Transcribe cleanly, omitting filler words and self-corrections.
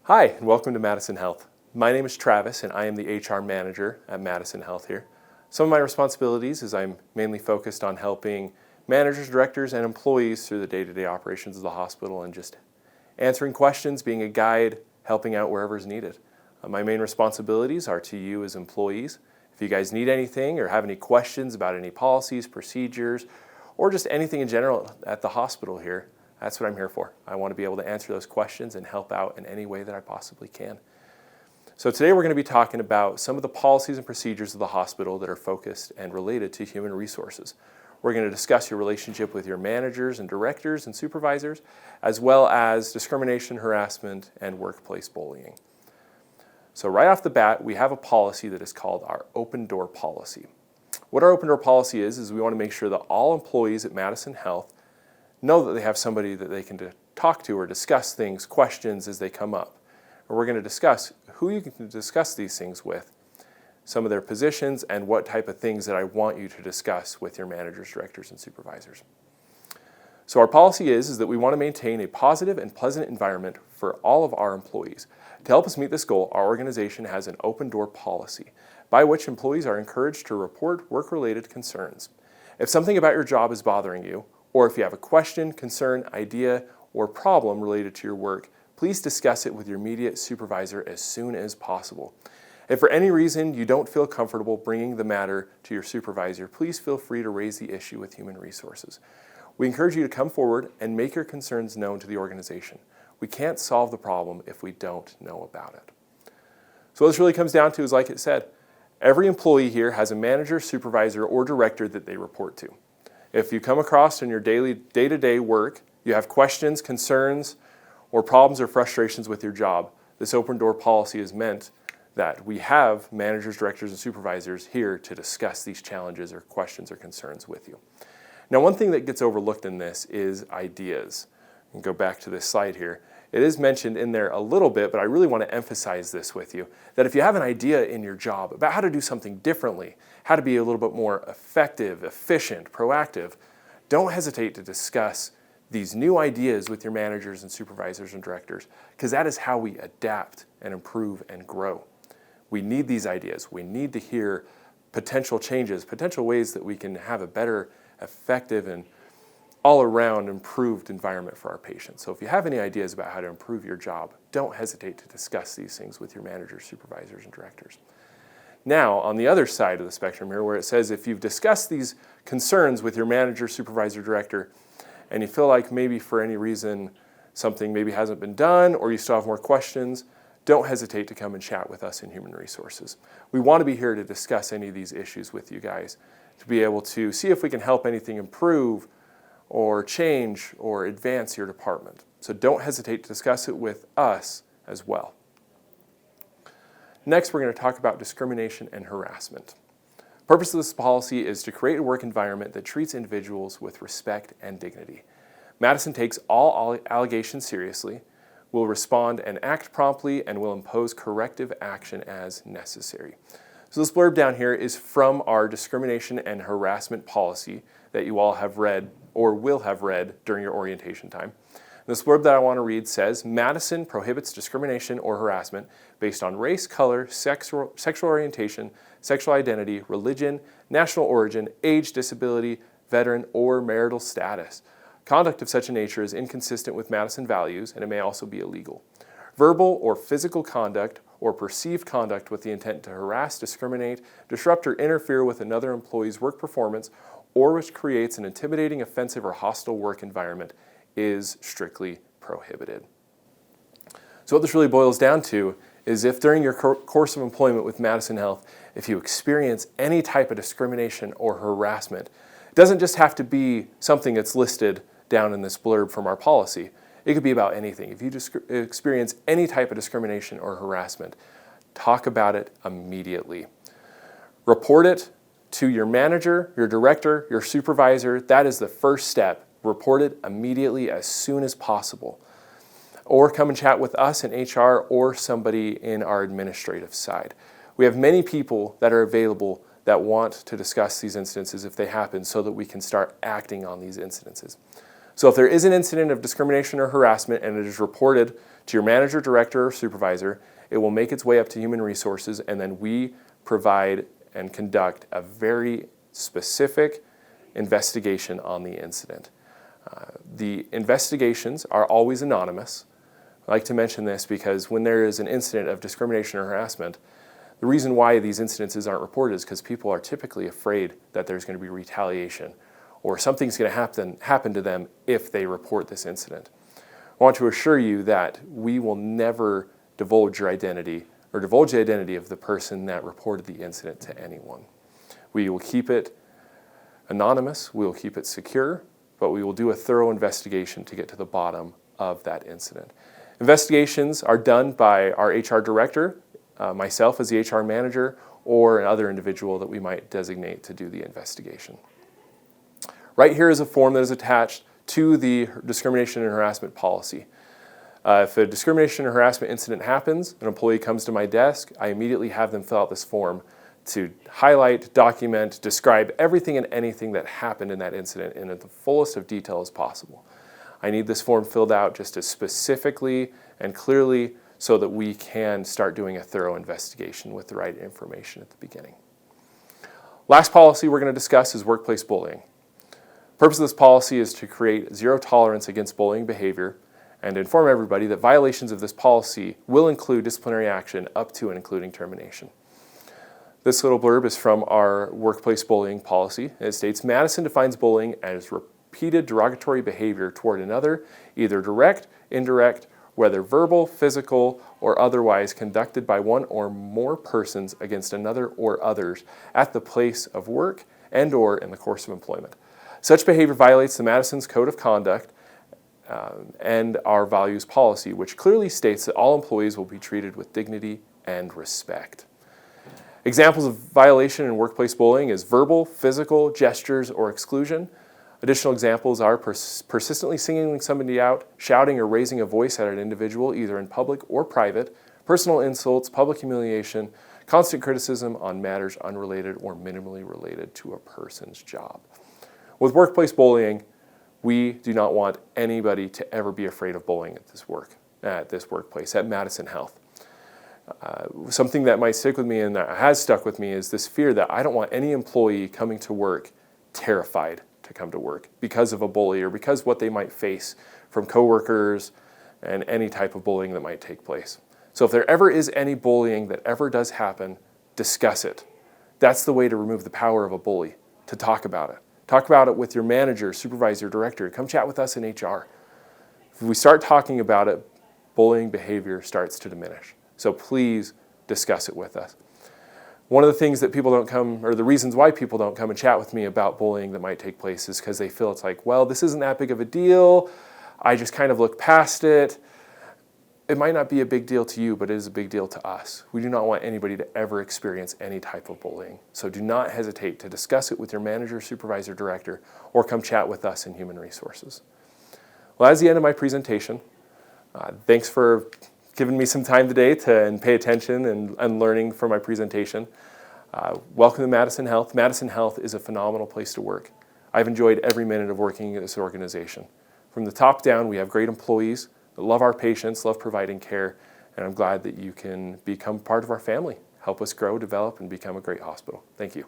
Hi, and welcome to Madison Health. My name is Travis, and I am the HR manager at Madison Health here. Some of my responsibilities is I'm mainly focused on helping managers, directors, and employees through the day-to-day operations of the hospital and just answering questions, being a guide, helping out wherever is needed. My main responsibilities are to you as employees. If you guys need anything or have any questions about any policies, procedures, or just anything in general at the hospital here, that's what I'm here for. I want to be able to answer those questions and help out in any way that I possibly can. So today we're going to be talking about some of the policies and procedures of the hospital that are focused and related to human resources. We're going to discuss your relationship with your managers and directors and supervisors, as well as discrimination, harassment, and workplace bullying. So right off the bat, we have a policy that is called our open door policy. What our open door policy is we want to make sure that all employees at Madison Health know that they have somebody that they can talk to or discuss things, questions as they come up. And we're going to discuss who you can discuss these things with, some of their positions, and what type of things that I want you to discuss with your managers, directors, and supervisors. So our policy is that we want to maintain a positive and pleasant environment for all of our employees. To help us meet this goal, our organization has an open door policy by which employees are encouraged to report work-related concerns. If something about your job is bothering you, or if you have a question, concern, idea, or problem related to your work, please discuss it with your immediate supervisor as soon as possible. If for any reason you don't feel comfortable bringing the matter to your supervisor, please feel free to raise the issue with Human Resources. We encourage you to come forward and make your concerns known to the organization. We can't solve the problem if we don't know about it. So what this really comes down to is, like it said, every employee here has a manager, supervisor, or director that they report to. If you come across in your daily day-to-day work, you have questions, concerns, or problems or frustrations with your job, this open door policy is meant that we have managers, directors, and supervisors here to discuss these challenges or questions or concerns with you. Now, one thing that gets overlooked in this is ideas. And go back to this slide here. It is mentioned in there a little bit, but I really want to emphasize this with you, that if you have an idea in your job about how to do something differently, how to be a little bit more effective, efficient, proactive, don't hesitate to discuss these new ideas with your managers and supervisors and directors, because that is how we adapt and improve and grow. We need these ideas. We need to hear potential changes, potential ways that we can have a better, effective, and all-around improved environment for our patients. So if you have any ideas about how to improve your job, don't hesitate to discuss these things with your managers, supervisors, and directors. Now, on the other side of the spectrum here, where it says if you've discussed these concerns with your manager, supervisor, director, and you feel like maybe for any reason something maybe hasn't been done or you still have more questions, don't hesitate to come and chat with us in Human Resources. We want to be here to discuss any of these issues with you guys, to be able to see if we can help anything improve or change or advance your department. So don't hesitate to discuss it with us as well. Next, we're going to talk about discrimination and harassment. The purpose of this policy is to create a work environment that treats individuals with respect and dignity. Madison takes all allegations seriously, will respond and act promptly, and will impose corrective action as necessary. So this blurb down here is from our discrimination and harassment policy that you all have read or will have read during your orientation time. This blurb that I want to read says, Madison prohibits discrimination or harassment based on race, color, sexual orientation, sexual identity, religion, national origin, age, disability, veteran, or marital status. Conduct of such a nature is inconsistent with Madison values, and it may also be illegal. Verbal or physical conduct or perceived conduct with the intent to harass, discriminate, disrupt, or interfere with another employee's work performance, or which creates an intimidating, offensive, or hostile work environment is strictly prohibited. So what this really boils down to is if during your course of employment with Madison Health, if you experience any type of discrimination or harassment, it doesn't just have to be something that's listed down in this blurb from our policy. It could be about anything. If you experience any type of discrimination or harassment, talk about it immediately. Report it to your manager, your director, your supervisor. That is the first step. Report it immediately as soon as possible. Or come and chat with us in HR or somebody in our administrative side. We have many people that are available that want to discuss these incidences if they happen so that we can start acting on these incidences. So if there is an incident of discrimination or harassment and it is reported to your manager, director, or supervisor. It will make its way up to human resources, and then we provide and conduct a very specific investigation on the incident. The investigations are always anonymous. I like to mention this because when there is an incident of discrimination or harassment, the reason why these incidences aren't reported is because people are typically afraid that there's going to be retaliation or something's going to happen to them if they report this incident. I want to assure you that we will never divulge your identity or divulge the identity of the person that reported the incident to anyone. We will keep it anonymous, we will keep it secure, but we will do a thorough investigation to get to the bottom of that incident. Investigations are done by our HR director, myself as the HR manager, or another individual that we might designate to do the investigation. Right here is a form that is attached to the discrimination and harassment policy. If a discrimination or harassment incident happens, an employee comes to my desk, I immediately have them fill out this form to highlight, document, describe everything and anything that happened in that incident in the fullest of detail as possible. I need this form filled out just as specifically and clearly so that we can start doing a thorough investigation with the right information at the beginning. Last policy we're going to discuss is workplace bullying. The purpose of this policy is to create zero tolerance against bullying behavior and inform everybody that violations of this policy will include disciplinary action up to and including termination. This little blurb is from our workplace bullying policy. It states, Madison defines bullying as repeated derogatory behavior toward another, either direct, indirect, whether verbal, physical, or otherwise conducted by one or more persons against another or others at the place of work and or in the course of employment. Such behavior violates the Madison's Code of Conduct and our values policy, which clearly states that all employees will be treated with dignity and respect. Examples of violation in workplace bullying is verbal, physical, gestures, or exclusion. Additional examples are persistently singling somebody out, shouting or raising a voice at an individual, either in public or private, personal insults, public humiliation, constant criticism on matters unrelated or minimally related to a person's job. With workplace bullying, we do not want anybody to ever be afraid of bullying at this workplace, at Madison Health. Something that might stick with me and that has stuck with me is this fear that I don't want any employee coming to work terrified to come to work because of a bully or because what they might face from coworkers and any type of bullying that might take place. So if there ever is any bullying that ever does happen, discuss it. That's the way to remove the power of a bully, to talk about it. Talk about it with your manager, supervisor, director. Come chat with us in HR. If we start talking about it, bullying behavior starts to diminish. So please discuss it with us. One of the things that people don't come, or the reasons why people don't come and chat with me about bullying that might take place is because they feel it's like, well, this isn't that big of a deal. I just kind of look past it. It might not be a big deal to you, but it is a big deal to us. We do not want anybody to ever experience any type of bullying. So do not hesitate to discuss it with your manager, supervisor, director, or come chat with us in Human Resources. Well, that's the end of my presentation. Thanks for giving me some time today and pay attention and learning from my presentation. Welcome to Madison Health. Madison Health is a phenomenal place to work. I've enjoyed every minute of working at this organization. From the top down, we have great employees that love our patients, love providing care, and I'm glad that you can become part of our family, help us grow, develop, and become a great hospital. Thank you.